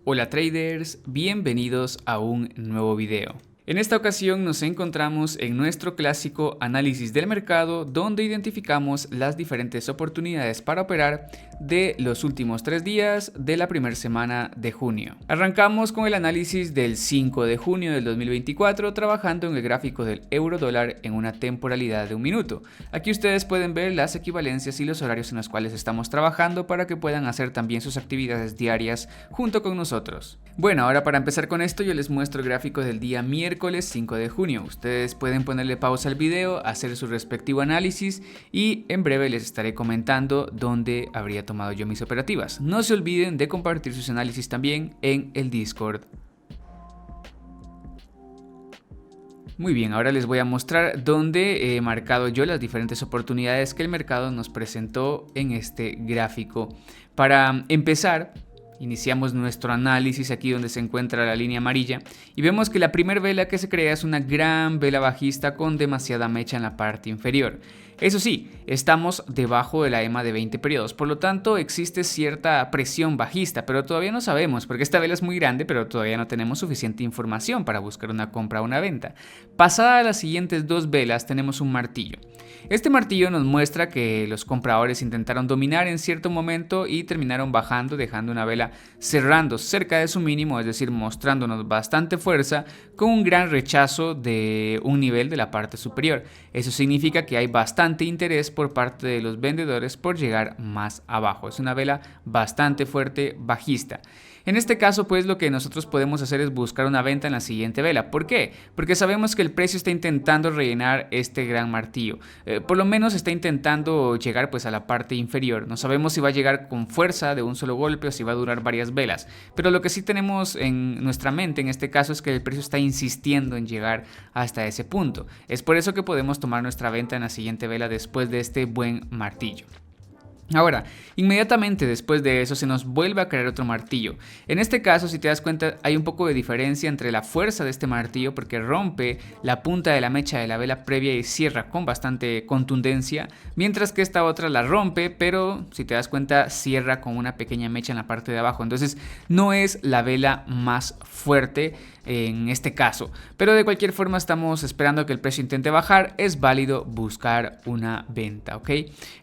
Hola traders, bienvenidos a un nuevo video. En esta ocasión nos encontramos en nuestro clásico análisis del mercado donde identificamos las diferentes oportunidades para operar de los últimos 3 días de la primera semana de junio. Arrancamos con el análisis del 5 de junio del 2024 trabajando en el gráfico del euro dólar en una temporalidad de 1 minuto. Aquí ustedes pueden ver las equivalencias y los horarios en los cuales estamos trabajando para que puedan hacer también sus actividades diarias junto con nosotros. Bueno, ahora para empezar con esto yo les muestro el gráfico del día miércoles 5 de junio. Ustedes pueden ponerle pausa al video, hacer su respectivo análisis y en breve les estaré comentando dónde habría tomado yo mis operativas. No se olviden de compartir sus análisis también en el Discord. Muy bien, ahora les voy a mostrar dónde he marcado yo las diferentes oportunidades que el mercado nos presentó en este gráfico. Para empezar, iniciamos nuestro análisis aquí donde se encuentra la línea amarilla y vemos que la primera vela que se crea es una gran vela bajista con demasiada mecha en la parte inferior. Eso sí, estamos debajo de la EMA de 20 periodos, por lo tanto existe cierta presión bajista, pero todavía no sabemos porque esta vela es muy grande, pero todavía no tenemos suficiente información para buscar una compra o una venta. Pasadas las siguientes dos velas tenemos un martillo. Este martillo nos muestra que los compradores intentaron dominar en cierto momento y terminaron bajando, dejando una vela cerrando cerca de su mínimo, es decir, mostrándonos bastante fuerza con un gran rechazo de un nivel de la parte superior. Eso significa que hay bastante interés por parte de los vendedores por llegar más abajo. Es una vela bastante fuerte, bajista. En este caso, pues lo que nosotros podemos hacer es buscar una venta en la siguiente vela. ¿Por qué? Porque sabemos que el precio está intentando rellenar este gran martillo. Por lo menos está intentando llegar pues a la parte inferior. No sabemos si va a llegar con fuerza de un solo golpe o si va a durar varias velas. Pero lo que sí tenemos en nuestra mente en este caso es que el precio está insistiendo en llegar hasta ese punto. Es por eso que podemos tomar nuestra venta en la siguiente vela después de este buen martillo. Ahora, inmediatamente después de eso se nos vuelve a crear otro martillo. En este caso, si te das cuenta, hay un poco de diferencia entre la fuerza de este martillo porque rompe la punta de la mecha de la vela previa y cierra con bastante contundencia, mientras que esta otra la rompe, pero si te das cuenta cierra con una pequeña mecha en la parte de abajo. Entonces no es la vela más fuerte en este caso, pero de cualquier forma estamos esperando que el precio intente bajar. Es válido buscar una venta, ¿ok?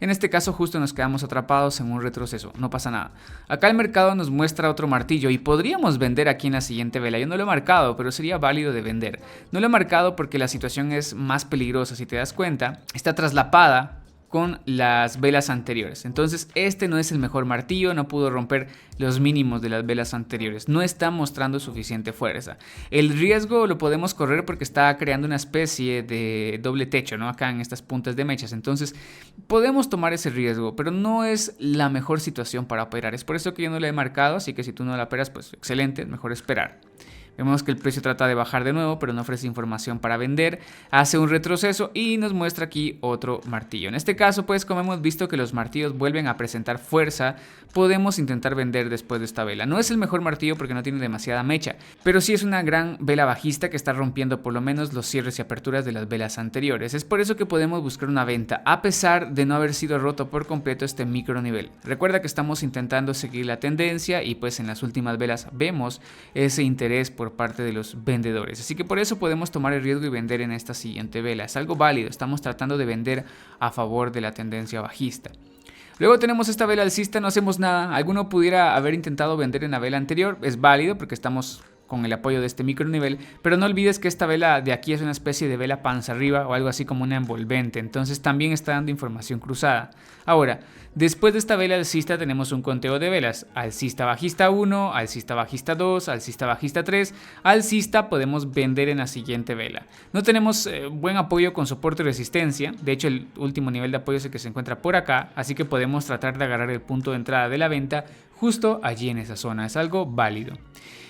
En este caso justo nos quedamos atrapados en un retroceso, no pasa nada. Acá el mercado nos muestra otro martillo y podríamos vender aquí en la siguiente vela. Yo no lo he marcado, pero sería válido de vender. No lo he marcado porque la situación es más peligrosa. Si te das cuenta, está traslapada con las velas anteriores. Entonces este no es el mejor martillo, no pudo romper los mínimos de las velas anteriores, no está mostrando suficiente fuerza. El riesgo lo podemos correr porque está creando una especie de doble techo, ¿no? Acá en estas puntas de mechas. Entonces podemos tomar ese riesgo, pero no es la mejor situación para operar. Es por eso que yo no la he marcado, así que si tú no la operas, pues excelente, mejor esperar. Vemos que el precio trata de bajar de nuevo, pero no ofrece información para vender, hace un retroceso y nos muestra aquí otro martillo. En este caso, pues como hemos visto que los martillos vuelven a presentar fuerza, podemos intentar vender después de esta vela. No es el mejor martillo porque no tiene demasiada mecha, pero sí es una gran vela bajista que está rompiendo por lo menos los cierres y aperturas de las velas anteriores. Es por eso que podemos buscar una venta, a pesar de no haber sido roto por completo este micro nivel. Recuerda que estamos intentando seguir la tendencia y pues en las últimas velas vemos ese interés por parte de los vendedores, así que por eso podemos tomar el riesgo y vender en esta siguiente vela. Es algo válido, estamos tratando de vender a favor de la tendencia bajista. Luego tenemos esta vela alcista, no hacemos nada. Alguno pudiera haber intentado vender en la vela anterior, es válido porque estamos con el apoyo de este micro nivel, pero no olvides que esta vela de aquí es una especie de vela panza arriba o algo así como una envolvente, entonces también está dando información cruzada. Ahora, después de esta vela alcista tenemos un conteo de velas: alcista bajista 1, alcista bajista 2, alcista bajista 3, alcista podemos vender en la siguiente vela. No tenemos buen apoyo con soporte y resistencia, de hecho el último nivel de apoyo es el que se encuentra por acá, así que podemos tratar de agarrar el punto de entrada de la venta justo allí en esa zona, es algo válido.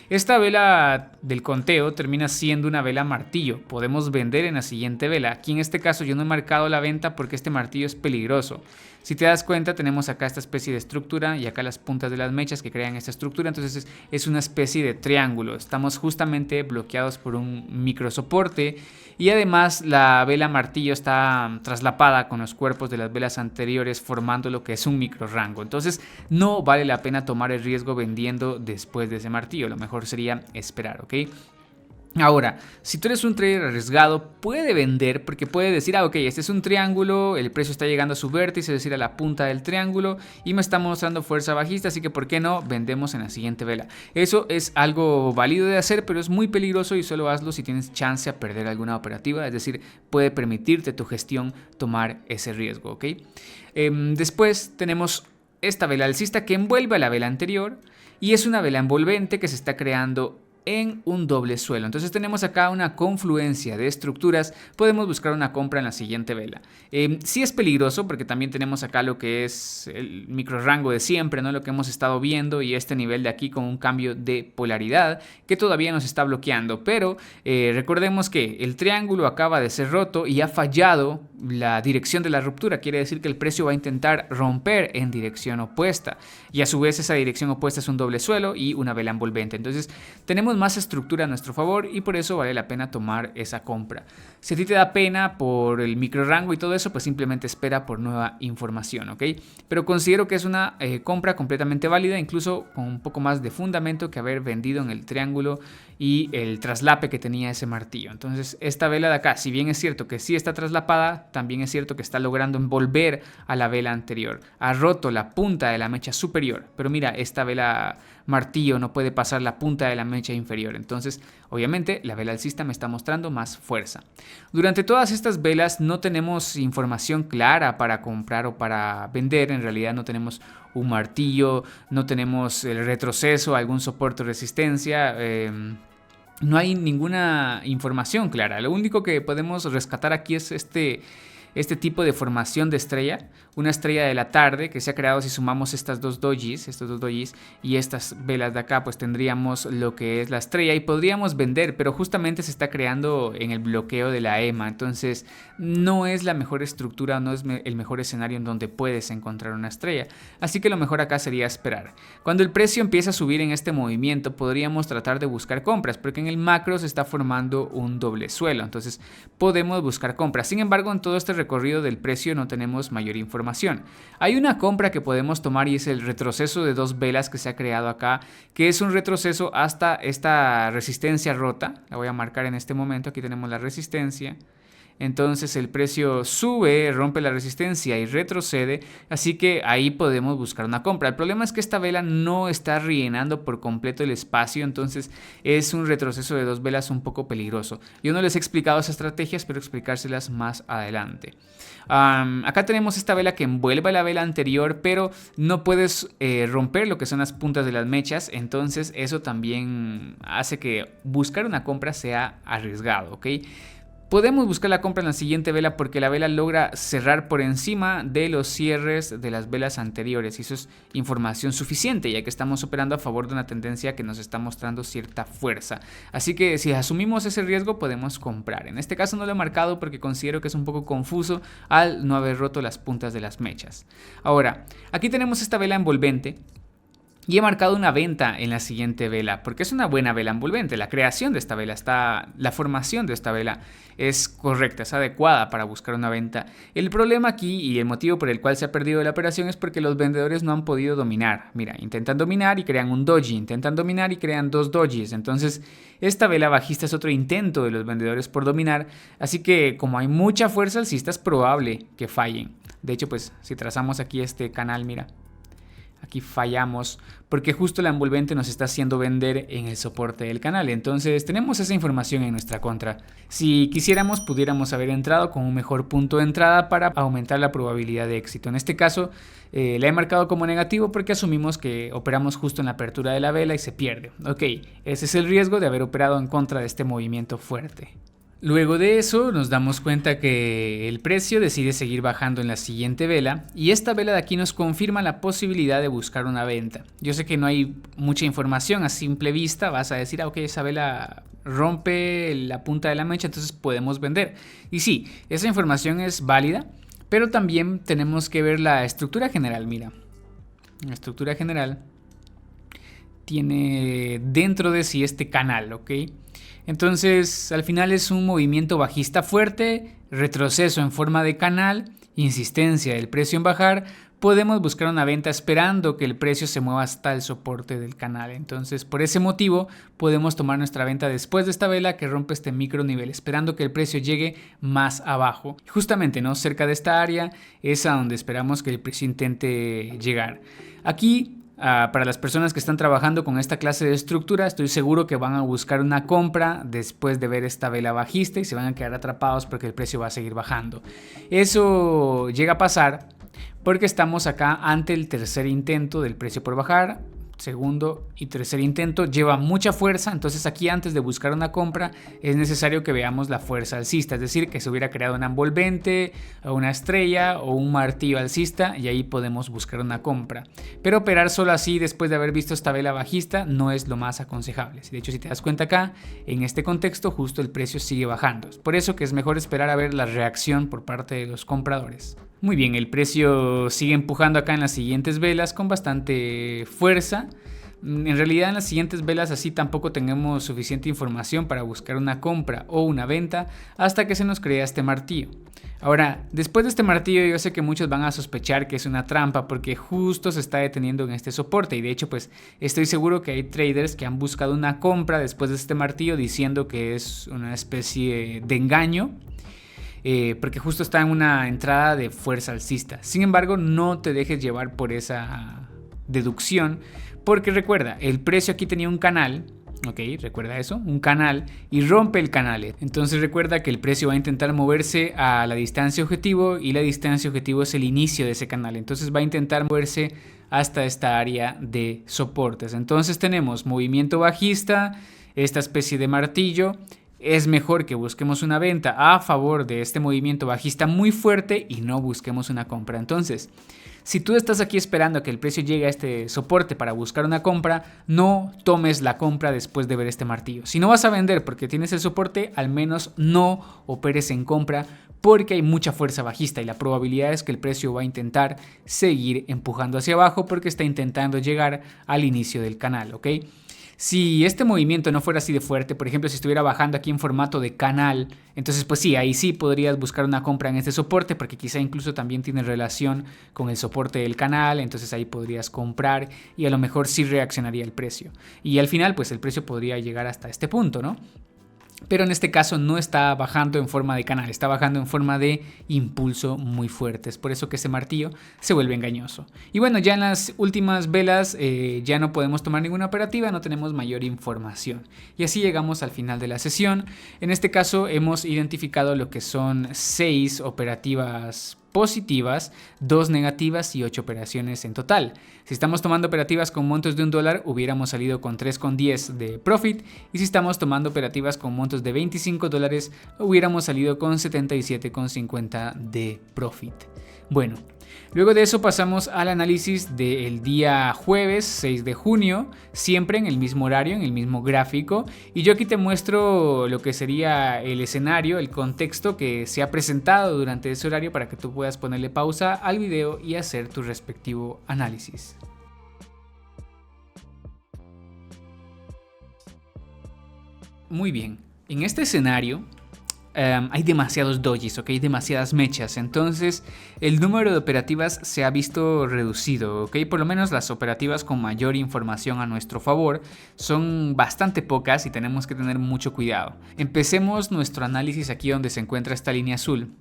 Esta vela del conteo termina siendo una vela martillo, podemos vender en la siguiente vela. Aquí en este caso yo no he marcado la venta porque este martillo es peligroso. Si te das cuenta, tenemos acá esta especie de estructura y acá las puntas de las mechas que crean esta estructura, entonces es una especie de triángulo. Estamos justamente bloqueados por un microsoporte y además la vela martillo está traslapada con los cuerpos de las velas anteriores formando lo que es un micro rango. Entonces no vale la pena tomar el riesgo vendiendo después de ese martillo, lo mejor sería esperar, ¿ok? Ahora, si tú eres un trader arriesgado, puede vender porque puede decir, ok, este es un triángulo, el precio está llegando a su vértice, es decir, a la punta del triángulo y me está mostrando fuerza bajista, así que ¿por qué no vendemos en la siguiente vela? Eso es algo válido de hacer, pero es muy peligroso y solo hazlo si tienes chance a perder alguna operativa, es decir, puede permitirte tu gestión tomar ese riesgo, ¿ok? Después tenemos esta vela alcista que envuelve a la vela anterior y es una vela envolvente que se está creando en un doble suelo. Entonces tenemos acá una confluencia de estructuras, podemos buscar una compra en la siguiente vela. Sí es peligroso porque también tenemos acá lo que es el micro rango de siempre, ¿no? Lo que hemos estado viendo y este nivel de aquí con un cambio de polaridad que todavía nos está bloqueando, pero recordemos que el triángulo acaba de ser roto y ha fallado la dirección de la ruptura, quiere decir que el precio va a intentar romper en dirección opuesta y a su vez esa dirección opuesta es un doble suelo y una vela envolvente. Entonces tenemos más estructura a nuestro favor y por eso vale la pena tomar esa compra. Si a ti te da pena por el micro rango y todo eso, pues simplemente espera por nueva información, ¿ok? Pero considero que es una compra completamente válida, incluso con un poco más de fundamento que haber vendido en el triángulo y el traslape que tenía ese martillo. Entonces esta vela de acá, si bien es cierto que sí está traslapada, también es cierto que está logrando envolver a la vela anterior. Ha roto la punta de la mecha superior, pero mira, esta vela martillo no puede pasar la punta de la mecha inferior. Entonces, obviamente, la vela alcista me está mostrando más fuerza. Durante todas estas velas no tenemos información clara para comprar o para vender. En realidad no tenemos un martillo, no tenemos el retroceso, algún soporte o resistencia. No hay ninguna información clara. Lo único que podemos rescatar aquí es este tipo de formación de estrella, una estrella de la tarde que se ha creado si sumamos estos dos dojis y estas velas de acá, pues tendríamos lo que es la estrella y podríamos vender, pero justamente se está creando en el bloqueo de la EMA, entonces no es la mejor estructura, no es el mejor escenario en donde puedes encontrar una estrella, así que lo mejor acá sería esperar. Cuando el precio empieza a subir en este movimiento, podríamos tratar de buscar compras, porque en el macro se está formando un doble suelo, entonces podemos buscar compras. Sin embargo, en todo este recorrido del precio no tenemos mayor información. Hay una compra que podemos tomar y es el retroceso de dos velas que se ha creado acá, que es un retroceso hasta esta resistencia rota. La voy a marcar en este momento, aquí tenemos la resistencia. Entonces el precio sube, rompe la resistencia y retrocede, así que ahí podemos buscar una compra. El problema es que esta vela no está rellenando por completo el espacio, entonces es un retroceso de dos velas un poco peligroso. Yo no les he explicado esas estrategias, pero explicárselas más adelante. Acá tenemos esta vela que envuelve a la vela anterior, pero no puedes romper lo que son las puntas de las mechas, entonces eso también hace que buscar una compra sea arriesgado, ¿ok? Podemos buscar la compra en la siguiente vela porque la vela logra cerrar por encima de los cierres de las velas anteriores y eso es información suficiente ya que estamos operando a favor de una tendencia que nos está mostrando cierta fuerza. Así que si asumimos ese riesgo podemos comprar. En este caso no lo he marcado porque considero que es un poco confuso al no haber roto las puntas de las mechas. Ahora, aquí tenemos esta vela envolvente. Y he marcado una venta en la siguiente vela, porque es una buena vela envolvente. La creación de esta vela la formación de esta vela es correcta, es adecuada para buscar una venta. El problema aquí y el motivo por el cual se ha perdido la operación es porque los vendedores no han podido dominar. Mira, intentan dominar y crean un doji, intentan dominar y crean dos dojis. Entonces, esta vela bajista es otro intento de los vendedores por dominar. Así que, como hay mucha fuerza alcista, es probable que fallen. De hecho, pues, si trazamos aquí este canal, mira. Aquí fallamos porque justo la envolvente nos está haciendo vender en el soporte del canal. Entonces tenemos esa información en nuestra contra. Si quisiéramos, pudiéramos haber entrado con un mejor punto de entrada para aumentar la probabilidad de éxito. En este caso la he marcado como negativo porque asumimos que operamos justo en la apertura de la vela y se pierde. Ok, ese es el riesgo de haber operado en contra de este movimiento fuerte. Luego de eso nos damos cuenta que el precio decide seguir bajando en la siguiente vela y esta vela de aquí nos confirma la posibilidad de buscar una venta. Yo sé que no hay mucha información a simple vista, vas a decir, ok, esa vela rompe la punta de la mecha, entonces podemos vender. Y sí, esa información es válida, Pero también tenemos que ver la estructura general. Mira, la estructura general tiene dentro de sí este canal, ¿ok? Entonces, al final es un movimiento bajista fuerte, retroceso en forma de canal, insistencia del precio en bajar. Podemos buscar una venta esperando que el precio se mueva hasta el soporte del canal. Entonces, por ese motivo, podemos tomar nuestra venta después de esta vela que rompe este micro nivel, esperando que el precio llegue más abajo. Justamente, ¿no? Cerca de esta área es a donde esperamos que el precio intente llegar. Aquí, para las personas que están trabajando con esta clase de estructura, estoy seguro que van a buscar una compra después de ver esta vela bajista y se van a quedar atrapados porque el precio va a seguir bajando. Eso llega a pasar porque estamos acá ante el tercer intento del precio por bajar. Segundo y tercer intento lleva mucha fuerza, entonces aquí antes de buscar una compra es necesario que veamos la fuerza alcista, es decir, que se hubiera creado una envolvente o una estrella o un martillo alcista y ahí podemos buscar una compra. Pero operar solo así después de haber visto esta vela bajista no es lo más aconsejable. De hecho, si te das cuenta acá, en este contexto justo el precio sigue bajando. Es por eso que es mejor esperar a ver la reacción por parte de los compradores. Muy bien, el precio sigue empujando acá en las siguientes velas con bastante fuerza. En realidad en las siguientes velas así tampoco tenemos suficiente información para buscar una compra o una venta hasta que se nos crea este martillo. Ahora, después de este martillo yo sé que muchos van a sospechar que es una trampa porque justo se está deteniendo en este soporte y de hecho pues estoy seguro que hay traders que han buscado una compra después de este martillo diciendo que es una especie de engaño. Porque justo está en una entrada de fuerza alcista. Sin embargo, no te dejes llevar por esa deducción, porque recuerda, el precio aquí tenía un canal, ok, recuerda eso, un canal, y rompe el canal. Entonces recuerda que el precio va a intentar moverse a la distancia objetivo y la distancia objetivo es el inicio de ese canal. Entonces va a intentar moverse hasta esta área de soportes. Entonces tenemos movimiento bajista, esta especie de martillo. Es mejor que busquemos una venta a favor de este movimiento bajista muy fuerte y no busquemos una compra. Entonces, si tú estás aquí esperando a que el precio llegue a este soporte para buscar una compra, no tomes la compra después de ver este martillo. Si no vas a vender porque tienes el soporte, al menos no operes en compra porque hay mucha fuerza bajista y la probabilidad es que el precio va a intentar seguir empujando hacia abajo porque está intentando llegar al inicio del canal, ¿ok? Si este movimiento no fuera así de fuerte, por ejemplo, si estuviera bajando aquí en formato de canal, entonces pues sí, ahí sí podrías buscar una compra en este soporte porque quizá incluso también tiene relación con el soporte del canal, entonces ahí podrías comprar y a lo mejor sí reaccionaría el precio. Y al final pues el precio podría llegar hasta este punto, ¿no? Pero en este caso no está bajando en forma de canal, está bajando en forma de impulso muy fuerte. Es por eso que ese martillo se vuelve engañoso. Y bueno, ya en las últimas velas ya no podemos tomar ninguna operativa, no tenemos mayor información. Y así llegamos al final de la sesión. En este caso hemos identificado lo que son 6 operativas positivas, 2 negativas y 8 operaciones en total. Si estamos tomando operativas con montos de $1, hubiéramos salido con 3,10 de profit, y si estamos tomando operativas con montos de $25, hubiéramos salido con 77,50 de profit. Bueno, luego de eso pasamos al análisis del día jueves 6 de junio, siempre en el mismo horario, en el mismo gráfico, y yo aquí te muestro lo que sería el escenario, el contexto que se ha presentado durante ese horario para que tú puedas ponerle pausa al video y hacer tu respectivo análisis. Muy bien, en este escenario hay demasiados dojis, ¿ok? Demasiadas mechas, entonces el número de operativas se ha visto reducido, ¿ok? Por lo menos las operativas con mayor información a nuestro favor son bastante pocas y tenemos que tener mucho cuidado. Empecemos nuestro análisis aquí donde se encuentra esta línea azul.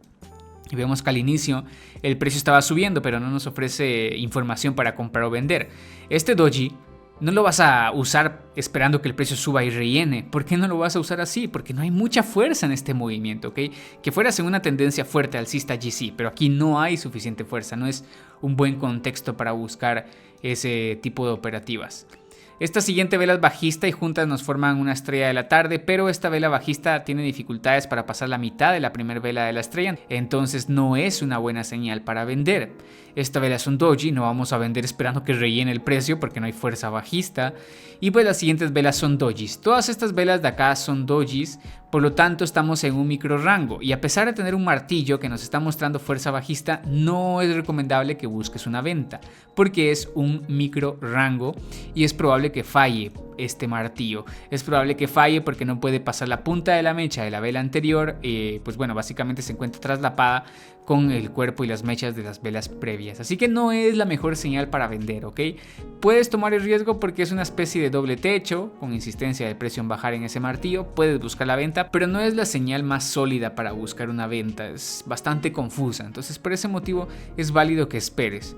Y vemos que al inicio el precio estaba subiendo, pero no nos ofrece información para comprar o vender. Este doji no lo vas a usar esperando que el precio suba y rellene. ¿Por qué no lo vas a usar así? Porque no hay mucha fuerza en este movimiento, ¿ok? Que fueras en una tendencia fuerte alcista GC, pero aquí no hay suficiente fuerza, no es un buen contexto para buscar ese tipo de operativas. Esta siguiente vela es bajista y juntas nos forman una estrella de la tarde, pero esta vela bajista tiene dificultades para pasar la mitad de la primera vela de la estrella, entonces no es una buena señal para vender. Esta vela es un doji, no vamos a vender esperando que rellene el precio porque no hay fuerza bajista. Y pues las siguientes velas son dojis. Todas estas velas de acá son dojis, por lo tanto estamos en un micro rango. Y a pesar de tener un martillo que nos está mostrando fuerza bajista, no es recomendable que busques una venta, porque es un micro rango y es probable que falle este martillo. Es probable que falle porque no puede pasar la punta de la mecha de la vela anterior, pues bueno, básicamente se encuentra traslapada con el cuerpo y las mechas de las velas previas. Así que no es la mejor señal para vender, ¿ok? Puedes tomar el riesgo porque es una especie de doble techo, con insistencia de precio en bajar en ese martillo. Puedes buscar la venta, pero no es la señal más sólida para buscar una venta. Es bastante confusa, entonces por ese motivo es válido que esperes.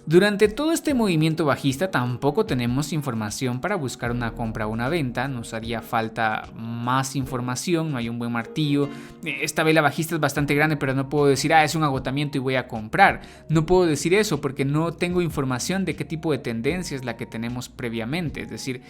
Durante todo este movimiento bajista tampoco tenemos información para buscar una compra o una venta, nos haría falta más información, no hay un buen martillo, esta vela bajista es bastante grande pero no puedo decir es un agotamiento y voy a comprar, no puedo decir eso porque no tengo información de qué tipo de tendencia es la que tenemos previamente, es decir,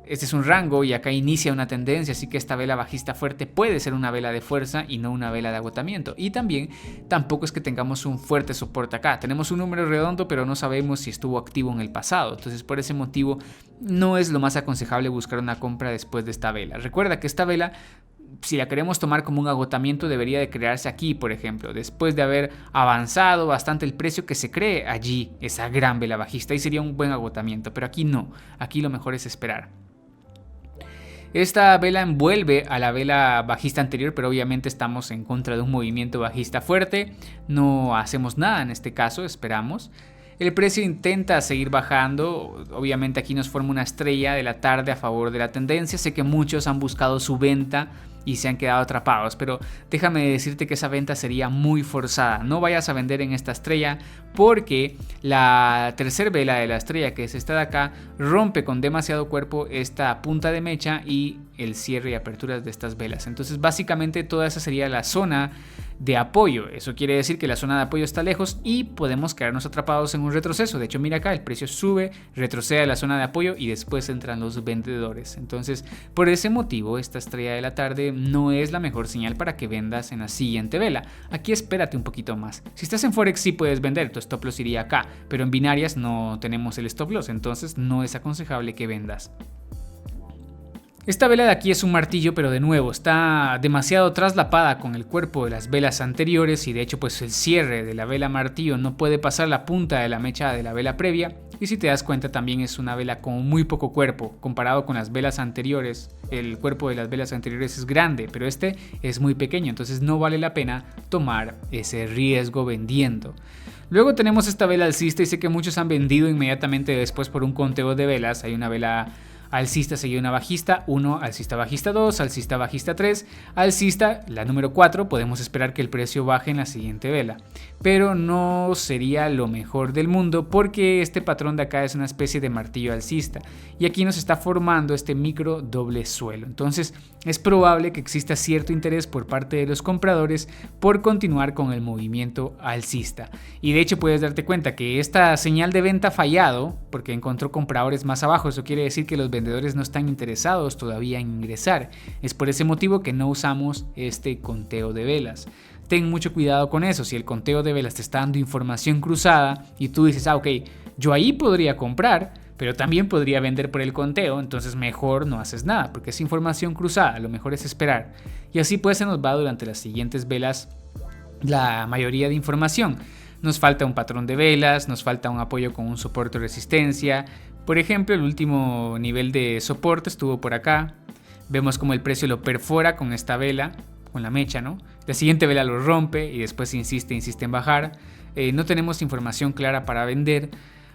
este es un rango y acá inicia una tendencia, así que esta vela bajista fuerte puede ser una vela de fuerza y no una vela de agotamiento. Y también tampoco es que tengamos un fuerte soporte acá. Tenemos un número redondo, pero no sabemos si estuvo activo en el pasado. Entonces, por ese motivo, no es lo más aconsejable buscar una compra después de esta vela. Recuerda que esta vela, si la queremos tomar como un agotamiento, debería de crearse aquí, por ejemplo, después de haber avanzado bastante el precio, que se cree allí esa gran vela bajista y sería un buen agotamiento. Pero aquí no, aquí lo mejor es esperar. Esta vela envuelve a la vela bajista anterior, pero obviamente estamos en contra de un movimiento bajista fuerte. No hacemos nada en este caso, esperamos. El precio intenta seguir bajando, obviamente aquí nos forma una estrella de la tarde a favor de la tendencia. Sé que muchos han buscado su venta y se han quedado atrapados, pero déjame decirte que esa venta sería muy forzada. No vayas a vender en esta estrella porque la tercera vela de la estrella, que es esta de acá, rompe con demasiado cuerpo esta punta de mecha y el cierre y aperturas de estas velas. Entonces básicamente toda esa sería la zona de apoyo. Eso quiere decir que la zona de apoyo está lejos y podemos quedarnos atrapados en un retroceso. De hecho, mira acá, el precio sube, retrocede a la zona de apoyo y después entran los vendedores. Entonces, por ese motivo, esta estrella de la tarde no es la mejor señal para que vendas en la siguiente vela. Aquí espérate un poquito más. Si estás en Forex sí puedes vender, tu stop loss iría acá, pero en binarias no tenemos el stop loss, entonces no es aconsejable que vendas. Esta vela de aquí es un martillo, pero de nuevo está demasiado traslapada con el cuerpo de las velas anteriores y de hecho pues el cierre de la vela martillo no puede pasar la punta de la mecha de la vela previa y si te das cuenta también es una vela con muy poco cuerpo comparado con las velas anteriores. El cuerpo de las velas anteriores es grande, pero este es muy pequeño, entonces no vale la pena tomar ese riesgo vendiendo. Luego tenemos esta vela alcista y sé que muchos han vendido inmediatamente después por un conteo de velas. Hay una vela alcista seguida una bajista 1, alcista bajista 2, alcista bajista 3, alcista la número 4, podemos esperar que el precio baje en la siguiente vela, pero no sería lo mejor del mundo porque este patrón de acá es una especie de martillo alcista y aquí nos está formando este micro doble suelo, entonces es probable que exista cierto interés por parte de los compradores por continuar con el movimiento alcista y de hecho puedes darte cuenta que esta señal de venta ha fallado porque encontró compradores más abajo, eso quiere decir que los vendedores no están interesados todavía en ingresar. Es por ese motivo que no usamos este conteo de velas. Ten mucho cuidado con eso. Si el conteo de velas te está dando información cruzada y tú dices, ok, yo ahí podría comprar, pero también podría vender por el conteo, entonces mejor no haces nada porque es información cruzada, lo mejor es esperar. Y así pues se nos va durante las siguientes velas la mayoría de información. Nos falta un patrón de velas, nos falta un apoyo con un soporte o resistencia. Por ejemplo, el último nivel de soporte estuvo por acá. Vemos como el precio lo perfora con esta vela, con la mecha, ¿no? La siguiente vela lo rompe y después insiste en bajar. No tenemos información clara para vender.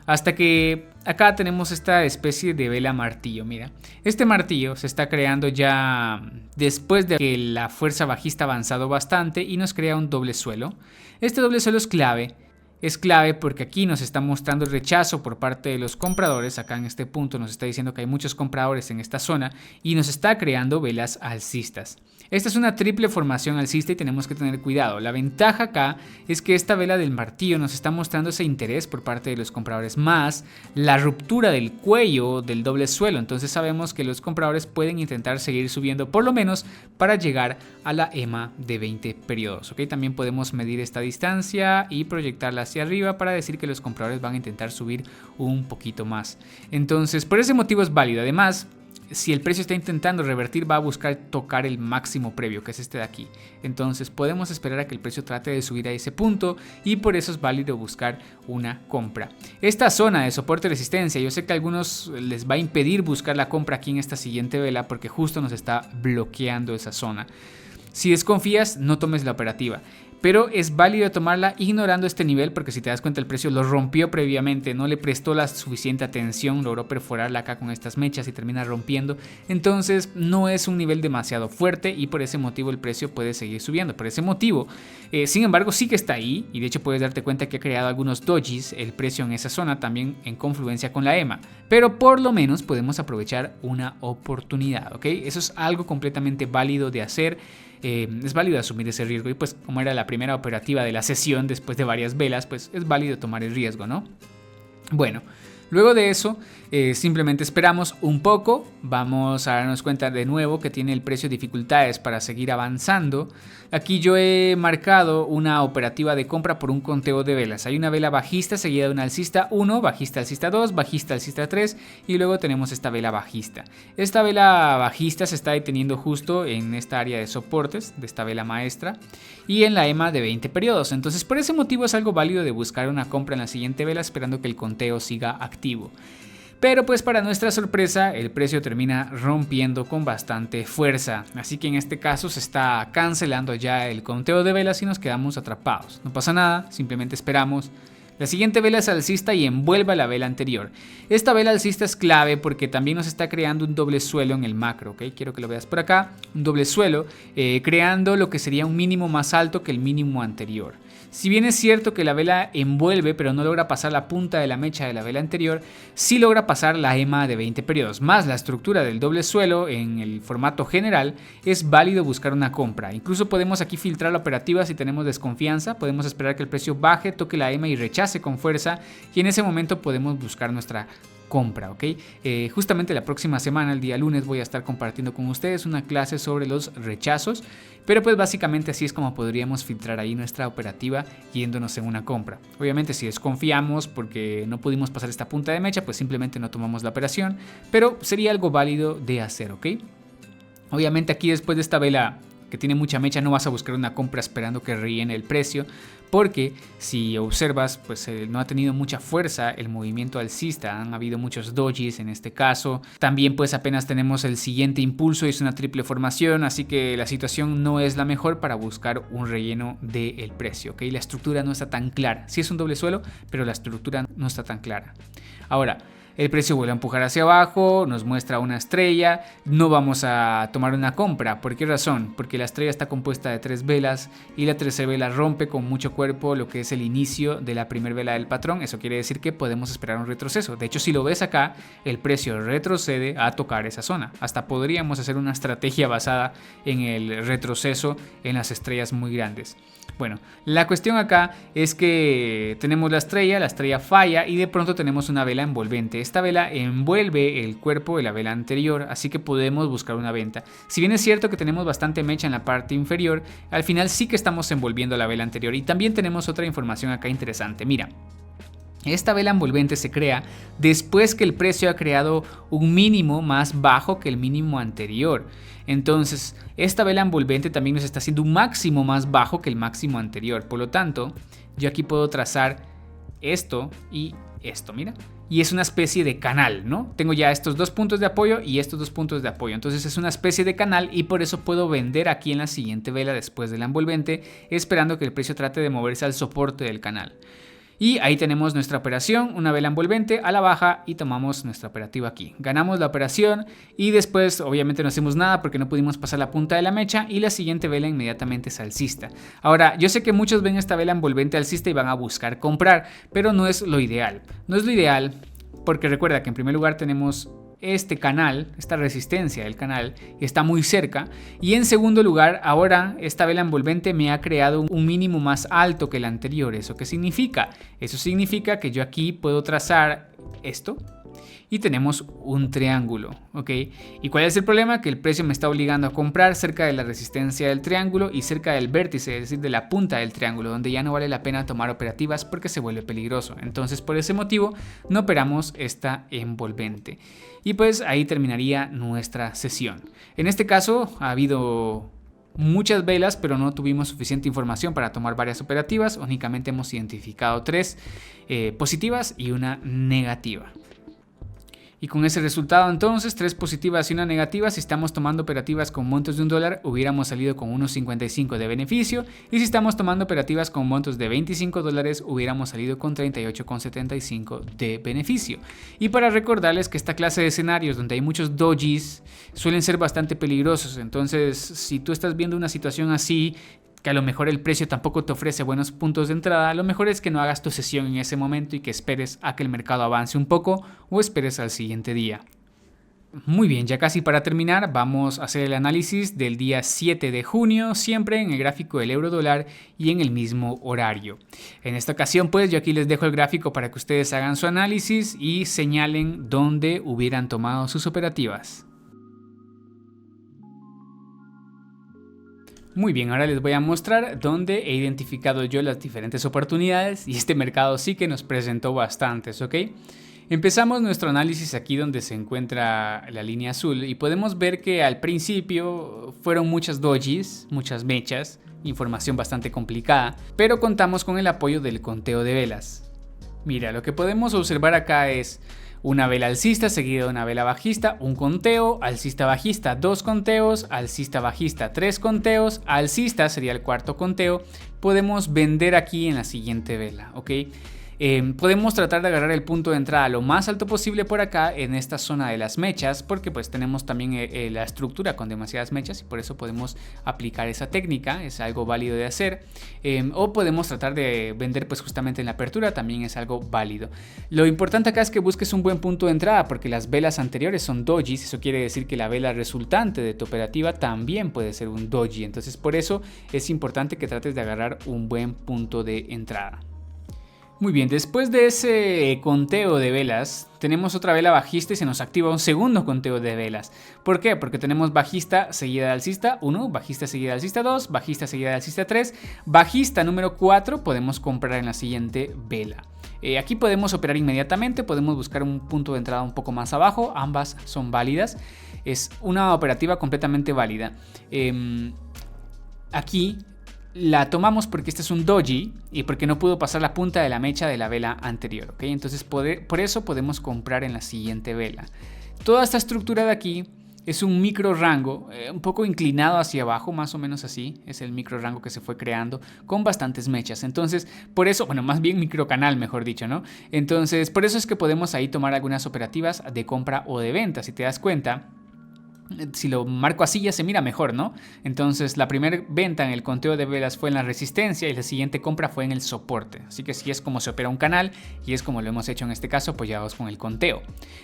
Hasta que acá tenemos esta especie de vela martillo, mira. Este martillo se está creando ya después de que la fuerza bajista ha avanzado bastante y nos crea un doble suelo. Este doble suelo es clave. es clave porque aquí nos está mostrando rechazo por parte de los compradores. Acá en este punto nos está diciendo que hay muchos compradores en esta zona y nos está creando velas alcistas. Esta es una triple formación alcista y tenemos que tener cuidado. La ventaja acá es que esta vela del martillo nos está mostrando ese interés por parte de los compradores, más la ruptura del cuello del doble suelo. Entonces sabemos que los compradores pueden intentar seguir subiendo por lo menos para llegar a la EMA de 20 periodos. ¿Okay? También podemos medir esta distancia y proyectarla hacia arriba para decir que los compradores van a intentar subir un poquito más. Entonces por ese motivo es válido. Además, si el precio está intentando revertir, va a buscar tocar el máximo previo, que es este de aquí. Entonces podemos esperar a que el precio trate de subir a ese punto y por eso es válido buscar una compra. Esta zona de soporte y resistencia, yo sé que a algunos les va a impedir buscar la compra aquí en esta siguiente vela porque justo nos está bloqueando esa zona. Si desconfías, no tomes la operativa. Pero es válido tomarla ignorando este nivel porque si te das cuenta el precio lo rompió previamente, no le prestó la suficiente atención, logró perforarla acá con estas mechas y termina rompiendo. Entonces no es un nivel demasiado fuerte y por ese motivo el precio puede seguir subiendo. Por ese motivo, sin embargo sí que está ahí y de hecho puedes darte cuenta que ha creado algunos dojis el precio en esa zona también en confluencia con la EMA. Pero por lo menos podemos aprovechar una oportunidad, ¿ok? Eso es algo completamente válido de hacer. Es válido asumir ese riesgo y pues como era la primera operativa de la sesión después de varias velas, pues es válido tomar el riesgo, ¿no? Bueno, luego de eso simplemente esperamos un poco, vamos a darnos cuenta de nuevo que tiene el precio dificultades para seguir avanzando. Aquí yo he marcado una operativa de compra por un conteo de velas. Hay una vela bajista seguida de una alcista 1, bajista alcista 2, bajista alcista 3 y luego tenemos esta vela bajista. Esta vela bajista se está deteniendo justo en esta área de soportes de esta vela maestra y en la EMA de 20 periodos. Entonces por ese motivo es algo válido de buscar una compra en la siguiente vela esperando que el conteo siga activo. Pero pues para nuestra sorpresa el precio termina rompiendo con bastante fuerza, así que en este caso se está cancelando ya el conteo de velas y nos quedamos atrapados. No pasa nada, simplemente esperamos. La siguiente vela es alcista y envuelve a la vela anterior. Esta vela alcista es clave porque también nos está creando un doble suelo en el macro, ¿ok? Quiero que lo veas por acá, un doble suelo, creando lo que sería un mínimo más alto que el mínimo anterior. Si bien es cierto que la vela envuelve pero no logra pasar la punta de la mecha de la vela anterior, sí logra pasar la EMA de 20 periodos, más la estructura del doble suelo en el formato general, es válido buscar una compra. Incluso podemos aquí filtrar la operativa si tenemos desconfianza, podemos esperar que el precio baje, toque la EMA y rechace con fuerza y en ese momento podemos buscar nuestra compra, ¿ok? Justamente la próxima semana, el día lunes, voy a estar compartiendo con ustedes una clase sobre los rechazos, pero pues básicamente así es como podríamos filtrar ahí nuestra operativa yéndonos en una compra. Obviamente si desconfiamos porque no pudimos pasar esta punta de mecha, pues simplemente no tomamos la operación, pero sería algo válido de hacer, ¿ok? Obviamente aquí después de esta vela que tiene mucha mecha no vas a buscar una compra esperando que rellene el precio, porque si observas pues no ha tenido mucha fuerza el movimiento alcista, han habido muchos dojis en este caso, también pues apenas tenemos el siguiente impulso y es una triple formación, así que la situación no es la mejor para buscar un relleno del precio, ¿ok? La estructura no está tan clara, sí es un doble suelo, pero la estructura no está tan clara. Ahora, el precio vuelve a empujar hacia abajo, nos muestra una estrella, no vamos a tomar una compra. ¿Por qué razón? Porque la estrella está compuesta de 3 velas y la tercera vela rompe con mucho cuerpo lo que es el inicio de la primera vela del patrón. Eso quiere decir que podemos esperar un retroceso. De hecho, si lo ves acá, el precio retrocede a tocar esa zona. Hasta podríamos hacer una estrategia basada en el retroceso en las estrellas muy grandes. Bueno, la cuestión acá es que tenemos la estrella falla y de pronto tenemos una vela envolvente. Esta vela envuelve el cuerpo de la vela anterior, así que podemos buscar una venta. Si bien es cierto que tenemos bastante mecha en la parte inferior, al final sí que estamos envolviendo la vela anterior. Y también tenemos otra información acá interesante. Mira, esta vela envolvente se crea después que el precio ha creado un mínimo más bajo que el mínimo anterior. Entonces, esta vela envolvente también nos está haciendo un máximo más bajo que el máximo anterior. Por lo tanto, yo aquí puedo trazar esto y esto, mira. Y es una especie de canal, ¿no? Tengo ya estos 2 puntos de apoyo y estos 2 puntos de apoyo. Entonces es una especie de canal y por eso puedo vender aquí en la siguiente vela después de la envolvente, esperando que el precio trate de moverse al soporte del canal. Y ahí tenemos nuestra operación, una vela envolvente a la baja y tomamos nuestra operativa aquí. Ganamos la operación y después obviamente no hacemos nada porque no pudimos pasar la punta de la mecha y la siguiente vela inmediatamente es alcista. Ahora, yo sé que muchos ven esta vela envolvente alcista y van a buscar comprar, pero no es lo ideal. No es lo ideal porque recuerda que en primer lugar tenemos este canal, esta resistencia del canal está muy cerca, y en segundo lugar ahora esta vela envolvente me ha creado un mínimo más alto que el anterior. ¿Eso qué significa? Eso significa que yo aquí puedo trazar esto y tenemos un triángulo, ¿ok? ¿Y cuál es el problema? Que el precio me está obligando a comprar cerca de la resistencia del triángulo y cerca del vértice, es decir, de la punta del triángulo, donde ya no vale la pena tomar operativas porque se vuelve peligroso. Entonces, por ese motivo, no operamos esta envolvente. Y pues ahí terminaría nuestra sesión. En este caso, ha habido muchas velas, pero no tuvimos suficiente información para tomar varias operativas. Únicamente hemos identificado 3 positivas y una negativa. Y con ese resultado entonces, 3 positivas y una negativa, si estamos tomando operativas con montos de $1, hubiéramos salido con 1.55 de beneficio. Y si estamos tomando operativas con montos de $25, hubiéramos salido con 38.75 de beneficio. Y para recordarles que esta clase de escenarios donde hay muchos dojis suelen ser bastante peligrosos. Entonces, si tú estás viendo una situación así, que a lo mejor el precio tampoco te ofrece buenos puntos de entrada, lo mejor es que no hagas tu sesión en ese momento y que esperes a que el mercado avance un poco o esperes al siguiente día. Muy bien, ya casi para terminar, vamos a hacer el análisis del día 7 de junio, siempre en el gráfico del euro dólar y en el mismo horario. En esta ocasión, pues yo aquí les dejo el gráfico para que ustedes hagan su análisis y señalen dónde hubieran tomado sus operativas. Muy bien, ahora les voy a mostrar dónde he identificado yo las diferentes oportunidades y este mercado sí que nos presentó bastantes, ¿ok? Empezamos nuestro análisis aquí donde se encuentra la línea azul y podemos ver que al principio fueron muchas dojis, muchas mechas, información bastante complicada, pero contamos con el apoyo del conteo de velas. Mira, lo que podemos observar acá es una vela alcista seguida de una vela bajista, un conteo, alcista bajista 2 conteos, alcista bajista 3 conteos, alcista sería el cuarto conteo. Podemos vender aquí en la siguiente vela, ¿ok? Podemos tratar de agarrar el punto de entrada lo más alto posible por acá en esta zona de las mechas, porque pues tenemos también la estructura con demasiadas mechas y por eso podemos aplicar esa técnica, es algo válido de hacer. O podemos tratar de vender pues justamente en la apertura, también es algo válido. Lo importante acá es que busques un buen punto de entrada, porque las velas anteriores son dojis, eso quiere decir que la vela resultante de tu operativa también puede ser un doji, entonces por eso es importante que trates de agarrar un buen punto de entrada. Muy bien, después de ese conteo de velas, tenemos otra vela bajista y se nos activa un segundo conteo de velas. ¿Por qué? Porque tenemos bajista seguida de alcista 1, bajista seguida de alcista 2, bajista seguida de alcista 3, bajista número 4 podemos comprar en la siguiente vela. Aquí podemos operar inmediatamente, podemos buscar un punto de entrada un poco más abajo, ambas son válidas, es una operativa completamente válida. Aquí la tomamos porque este es un doji y porque no pudo pasar la punta de la mecha de la vela anterior, ¿ok? Entonces por eso podemos comprar en la siguiente vela. Toda esta estructura de aquí es un micro rango, un poco inclinado hacia abajo, más o menos así, es el micro rango que se fue creando con bastantes mechas. Entonces por eso, bueno, más bien micro canal mejor dicho, ¿no? Entonces por eso es que podemos ahí tomar algunas operativas de compra o de venta, si te das cuenta. Si lo marco así ya se mira mejor, ¿no? Entonces la primera venta en el conteo de velas fue en la resistencia y la siguiente compra fue en el soporte. Así que si es como se opera un canal y es como lo hemos hecho en este caso, apoyados con el conteo.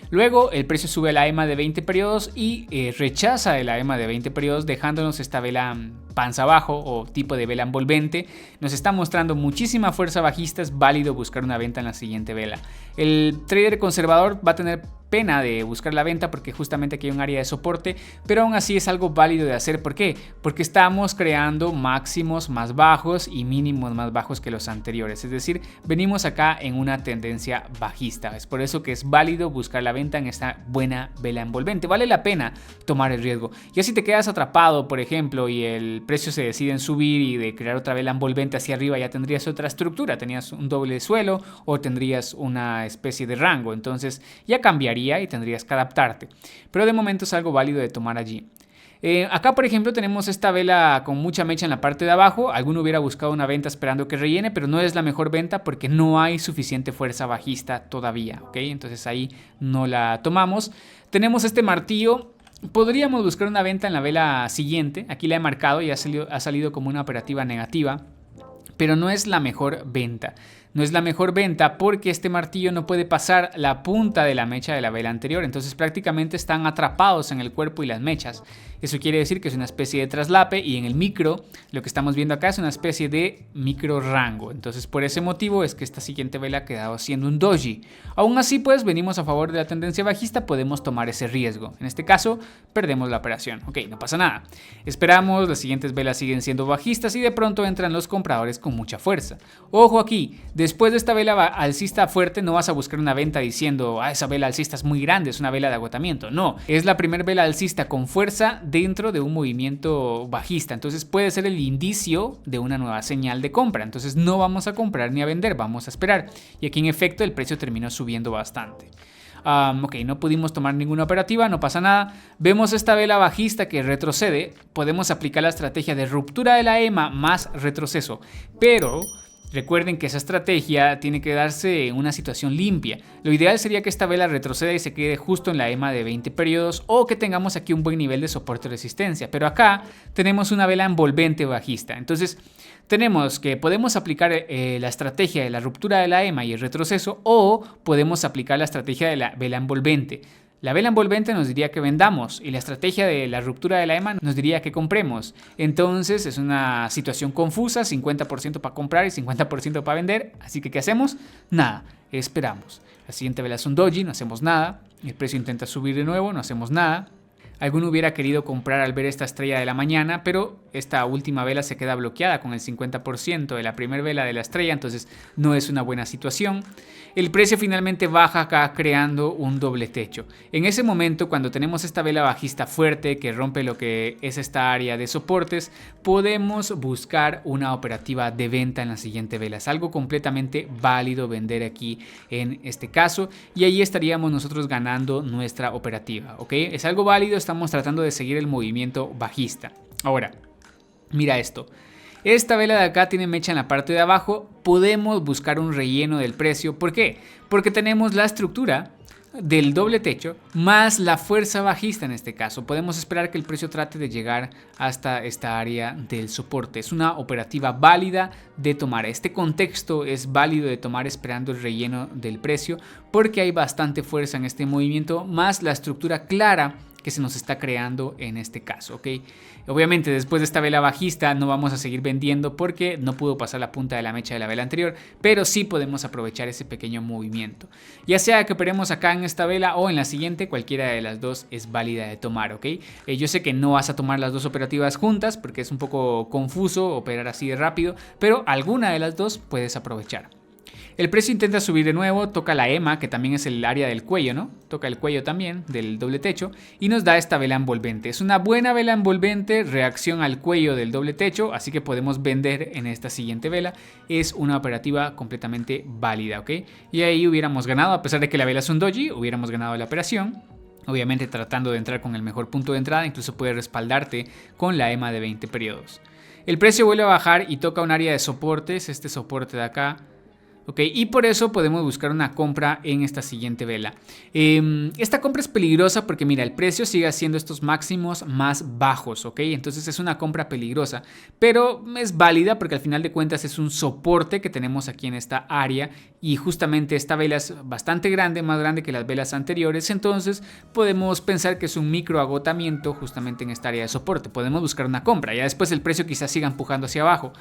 Luego el precio sube a la EMA de 20 periodos y rechaza la EMA de 20 periodos dejándonos esta vela panza abajo o tipo de vela envolvente. Nos está mostrando muchísima fuerza bajista, es válido buscar una venta en la siguiente vela. El trader conservador va a tener pena de buscar la venta porque justamente aquí hay un área de soporte, pero aún así es algo válido de hacer. ¿Por qué? Porque estamos creando máximos más bajos y mínimos más bajos que los anteriores, es decir, venimos acá en una tendencia bajista. Es por eso que es válido buscar la venta en esta buena vela envolvente, vale la pena tomar el riesgo. Ya si te quedas atrapado, por ejemplo, y el precio se decide en subir y de crear otra vela envolvente hacia arriba, ya tendrías otra estructura, tenías un doble suelo o tendrías una especie de rango, entonces ya cambiaría y tendrías que adaptarte, pero de momento es algo válido de tomar allí. Acá por ejemplo tenemos esta vela con mucha mecha en la parte de abajo. Alguno hubiera buscado una venta esperando que rellene, pero no es la mejor venta porque no hay suficiente fuerza bajista todavía, ¿ok? Entonces ahí no la tomamos. Tenemos este martillo. Podríamos buscar una venta en la vela siguiente. Aquí la he marcado y ha salido como una operativa negativa, pero no es la mejor venta. No es la mejor venta porque este martillo no puede pasar la punta de la mecha de la vela anterior. Entonces prácticamente están atrapados en el cuerpo y las mechas. Eso quiere decir que es una especie de traslape, y en el micro lo que estamos viendo acá es una especie de micro rango. Entonces por ese motivo es que esta siguiente vela ha quedado siendo un doji. Aún así pues venimos a favor de la tendencia bajista, podemos tomar ese riesgo. En este caso perdemos la operación. Ok, no pasa nada. Esperamos, las siguientes velas siguen siendo bajistas y de pronto entran los compradores con mucha fuerza. Ojo aquí, después de esta vela alcista fuerte no vas a buscar una venta diciendo esa vela alcista es muy grande, es una vela de agotamiento. No, es la primera vela alcista con fuerza dentro de un movimiento bajista. Entonces puede ser el indicio de una nueva señal de compra. Entonces no vamos a comprar ni a vender, vamos a esperar. Y aquí en efecto el precio terminó subiendo bastante. Ok, no pudimos tomar ninguna operativa, no pasa nada. Vemos esta vela bajista que retrocede. Podemos aplicar la estrategia de ruptura de la EMA más retroceso, pero recuerden que esa estrategia tiene que darse en una situación limpia. Lo ideal sería que esta vela retroceda y se quede justo en la EMA de 20 periodos, o que tengamos aquí un buen nivel de soporte y resistencia. Pero acá tenemos una vela envolvente bajista. Entonces tenemos que podemos aplicar la estrategia de la ruptura de la EMA y el retroceso, o podemos aplicar la estrategia de la vela envolvente. La vela envolvente nos diría que vendamos y la estrategia de la ruptura de la EMA nos diría que compremos. Entonces es una situación confusa, 50% para comprar y 50% para vender. Así que ¿qué hacemos? Nada, esperamos. La siguiente vela es un doji, no hacemos nada. El precio intenta subir de nuevo, no hacemos nada. Alguno hubiera querido comprar al ver esta estrella de la mañana, pero esta última vela se queda bloqueada con el 50% de la primera vela de la estrella, entonces no es una buena situación. El precio finalmente baja acá creando un doble techo. En ese momento, cuando tenemos esta vela bajista fuerte que rompe lo que es esta área de soportes, podemos buscar una operativa de venta en la siguiente vela. Es algo completamente válido vender aquí en este caso, y ahí estaríamos nosotros ganando nuestra operativa, ¿ok? Es algo válido, estamos tratando de seguir el movimiento bajista. Ahora, mira esto. Esta vela de acá tiene mecha en la parte de abajo. Podemos buscar un relleno del precio. ¿Por qué? Porque tenemos la estructura del doble techo más la fuerza bajista en este caso. Podemos esperar que el precio trate de llegar hasta esta área del soporte. Es una operativa válida de tomar. Este contexto es válido de tomar esperando el relleno del precio, porque hay bastante fuerza en este movimiento más la estructura clara que se nos está creando en este caso, ¿ok? Obviamente después de esta vela bajista no vamos a seguir vendiendo porque no pudo pasar la punta de la mecha de la vela anterior, pero sí podemos aprovechar ese pequeño movimiento. Ya sea que operemos acá en esta vela o en la siguiente, cualquiera de las dos es válida de tomar, ¿ok? Yo sé que no vas a tomar las dos operativas juntas porque es un poco confuso operar así de rápido, pero alguna de las dos puedes aprovechar. El precio intenta subir de nuevo, toca la EMA, que también es el área del cuello, ¿no? Toca el cuello también del doble techo y nos da esta vela envolvente. Es una buena vela envolvente, reacción al cuello del doble techo, así que podemos vender en esta siguiente vela. Es una operativa completamente válida, ¿ok? Y ahí hubiéramos ganado, a pesar de que la vela es un doji, hubiéramos ganado la operación. Obviamente tratando de entrar con el mejor punto de entrada, incluso puede respaldarte con la EMA de 20 periodos. El precio vuelve a bajar y toca un área de soportes, este soporte de acá. Ok, y por eso podemos buscar una compra en esta siguiente vela. Esta compra es peligrosa porque mira, el precio sigue haciendo estos máximos más bajos, ok, entonces es una compra peligrosa, pero es válida porque al final de cuentas es un soporte que tenemos aquí en esta área, y justamente esta vela es bastante grande, más grande que las velas anteriores, entonces podemos pensar que es un micro agotamiento justamente en esta área de soporte. Podemos buscar una compra, ya después el precio quizás siga empujando hacia abajo.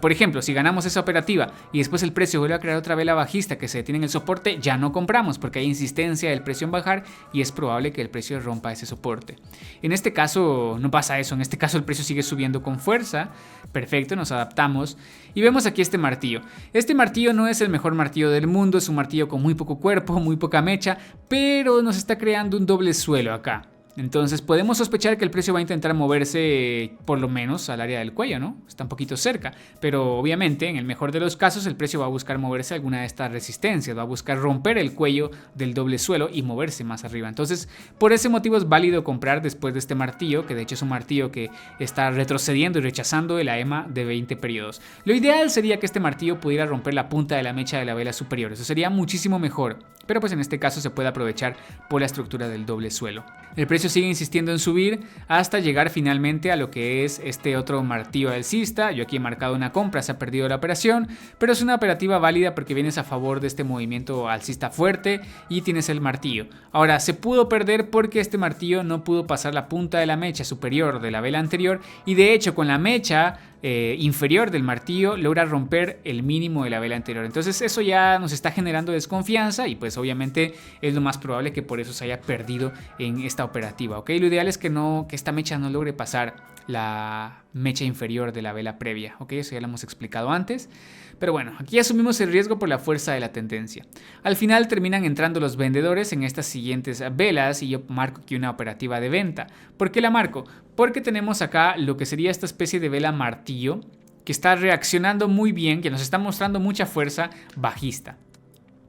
Por ejemplo, si ganamos esa operativa y después el precio vuelve a crear otra vela bajista que se detiene en el soporte, ya no compramos porque hay insistencia del precio en bajar y es probable que el precio rompa ese soporte. En este caso no pasa eso, en este caso el precio sigue subiendo con fuerza. Perfecto, nos adaptamos y vemos aquí este martillo. Este martillo no es el mejor martillo del mundo, es un martillo con muy poco cuerpo, muy poca mecha, pero nos está creando un doble suelo acá. Entonces podemos sospechar que el precio va a intentar moverse por lo menos al área del cuello, ¿no? Está un poquito cerca, pero obviamente en el mejor de los casos el precio va a buscar moverse a alguna de estas resistencias, va a buscar romper el cuello del doble suelo y moverse más arriba. Entonces por ese motivo es válido comprar después de este martillo, que de hecho es un martillo que está retrocediendo y rechazando el EMA de 20 periodos. Lo ideal sería que este martillo pudiera romper la punta de la mecha de la vela superior, eso sería muchísimo mejor, pero pues en este caso se puede aprovechar por la estructura del doble suelo. El precio sigue insistiendo en subir hasta llegar finalmente a lo que es este otro martillo alcista. Yo aquí he marcado una compra, se ha perdido la operación, pero es una operativa válida porque vienes a favor de este movimiento alcista fuerte y tienes el martillo. Ahora, se pudo perder porque este martillo no pudo pasar la punta de la mecha superior de la vela anterior y de hecho con la mecha inferior del martillo logra romper el mínimo de la vela anterior. Entonces eso ya nos está generando desconfianza y pues obviamente es lo más probable que por eso se haya perdido en esta operativa, ¿ok? Lo ideal es que esta mecha no logre pasar la mecha inferior de la vela previa, ¿ok? Eso ya lo hemos explicado antes. Pero bueno, aquí asumimos el riesgo por la fuerza de la tendencia. Al final terminan entrando los vendedores en estas siguientes velas y yo marco aquí una operativa de venta. ¿Por qué la marco? Porque tenemos acá lo que sería esta especie de vela martillo que está reaccionando muy bien, que nos está mostrando mucha fuerza bajista.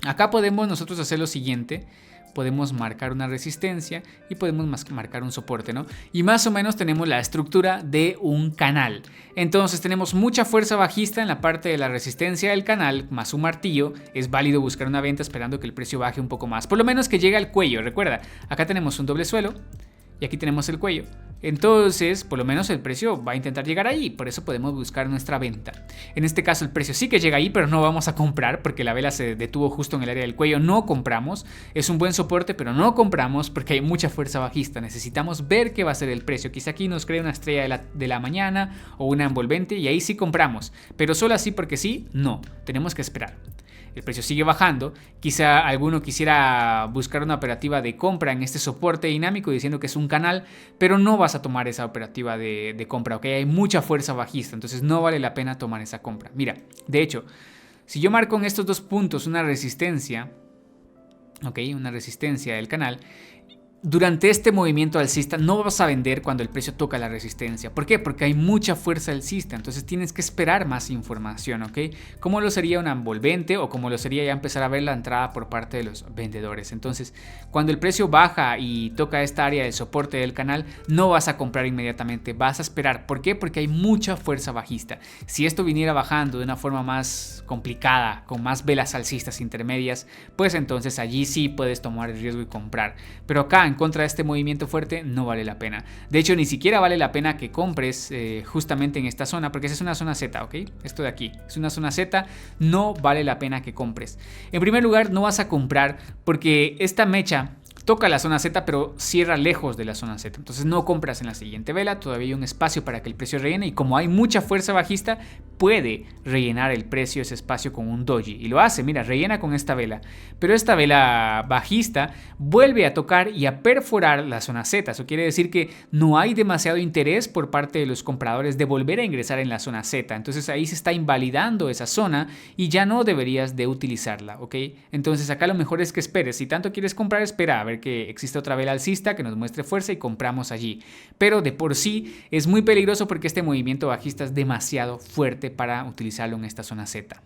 Acá podemos nosotros hacer lo siguiente. Podemos marcar una resistencia y podemos marcar un soporte, ¿no? Y más o menos tenemos la estructura de un canal. Entonces tenemos mucha fuerza bajista en la parte de la resistencia del canal más un martillo. Es válido buscar una venta esperando que el precio baje un poco más, por lo menos que llegue al cuello. Recuerda, acá tenemos un doble suelo y aquí tenemos el cuello. Entonces, por lo menos el precio va a intentar llegar ahí, por eso podemos buscar nuestra venta. En este caso el precio sí que llega ahí, pero no vamos a comprar porque la vela se detuvo justo en el área del cuello, no compramos. Es un buen soporte, pero no compramos porque hay mucha fuerza bajista. Necesitamos ver qué va a ser el precio. Quizá aquí nos cree una estrella de la mañana o una envolvente y ahí sí compramos, pero solo así porque sí, no, tenemos que esperar. El precio sigue bajando, quizá alguno quisiera buscar una operativa de compra en este soporte dinámico diciendo que es un canal, pero no vas a tomar esa operativa de compra, ¿ok? Hay mucha fuerza bajista, entonces no vale la pena tomar esa compra. Mira, de hecho, si yo marco en estos dos puntos una resistencia, ¿ok? Una resistencia del canal. Durante este movimiento alcista no vas a vender cuando el precio toca la resistencia. ¿Por qué? Porque hay mucha fuerza alcista, entonces tienes que esperar más información, ¿ok? Como lo sería una envolvente o como lo sería ya empezar a ver la entrada por parte de los vendedores. Entonces, cuando el precio baja y toca esta área de soporte del canal, no vas a comprar inmediatamente, vas a esperar. ¿Por qué? Porque hay mucha fuerza bajista. Si esto viniera bajando de una forma más complicada, con más velas alcistas intermedias, pues entonces allí sí puedes tomar el riesgo y comprar. Pero acá en contra de este movimiento fuerte no vale la pena. De hecho, ni siquiera vale la pena que compres justamente en esta zona, porque esa es una zona Z, ¿ok? Esto de aquí es una zona Z, no vale la pena que compres. En primer lugar, no vas a comprar porque esta mecha toca la zona Z, pero cierra lejos de la zona Z. Entonces no compras en la siguiente vela, todavía hay un espacio para que el precio rellene y como hay mucha fuerza bajista, puede rellenar el precio ese espacio con un doji. Y lo hace, mira, rellena con esta vela. Pero esta vela bajista vuelve a tocar y a perforar la zona Z. Eso quiere decir que no hay demasiado interés por parte de los compradores de volver a ingresar en la zona Z. Entonces ahí se está invalidando esa zona y ya no deberías de utilizarla, ¿ok? Entonces acá lo mejor es que esperes. Si tanto quieres comprar, espera a ver que existe otra vela alcista que nos muestre fuerza y compramos allí. Pero de por sí es muy peligroso porque este movimiento bajista es demasiado fuerte para utilizarlo en esta zona Z.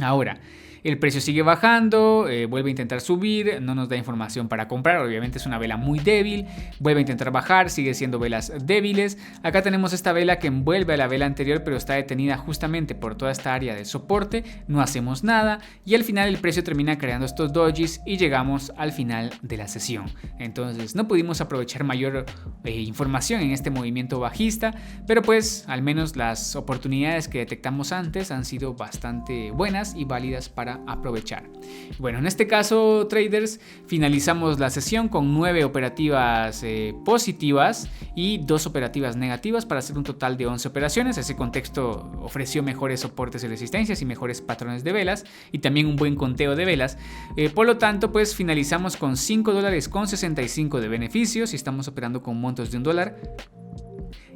Ahora, el precio sigue bajando, vuelve a intentar subir, no nos da información para comprar, obviamente es una vela muy débil, vuelve a intentar bajar, sigue siendo velas débiles. Acá tenemos esta vela que envuelve a la vela anterior pero está detenida justamente por toda esta área de soporte, no hacemos nada y al final el precio termina creando estos dojis y llegamos al final de la sesión. Entonces no pudimos aprovechar mayor información en este movimiento bajista, pero pues al menos las oportunidades que detectamos antes han sido bastante buenas y válidas para aprovechar. Bueno, en este caso, traders, finalizamos la sesión con 9 operativas positivas y 2 operativas negativas para hacer un total de 11 operaciones. Ese contexto ofreció mejores soportes y resistencias y mejores patrones de velas y también un buen conteo de velas. Por lo tanto, pues finalizamos con $5.65 de beneficios si estamos operando con montos de $1.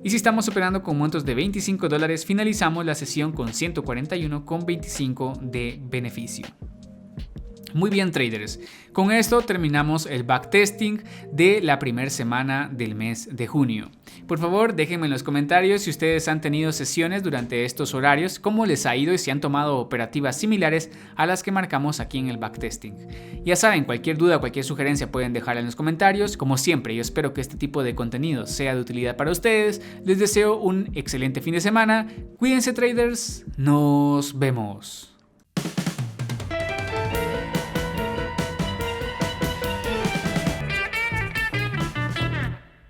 Y si estamos operando con montos de $25, finalizamos la sesión con 141,25 de beneficio. Muy bien, traders. Con esto terminamos el backtesting de la primera semana del mes de junio. Por favor, déjenme en los comentarios si ustedes han tenido sesiones durante estos horarios, cómo les ha ido y si han tomado operativas similares a las que marcamos aquí en el backtesting. Ya saben, cualquier duda, cualquier sugerencia pueden dejarla en los comentarios. Como siempre, yo espero que este tipo de contenido sea de utilidad para ustedes. Les deseo un excelente fin de semana. Cuídense, traders. Nos vemos.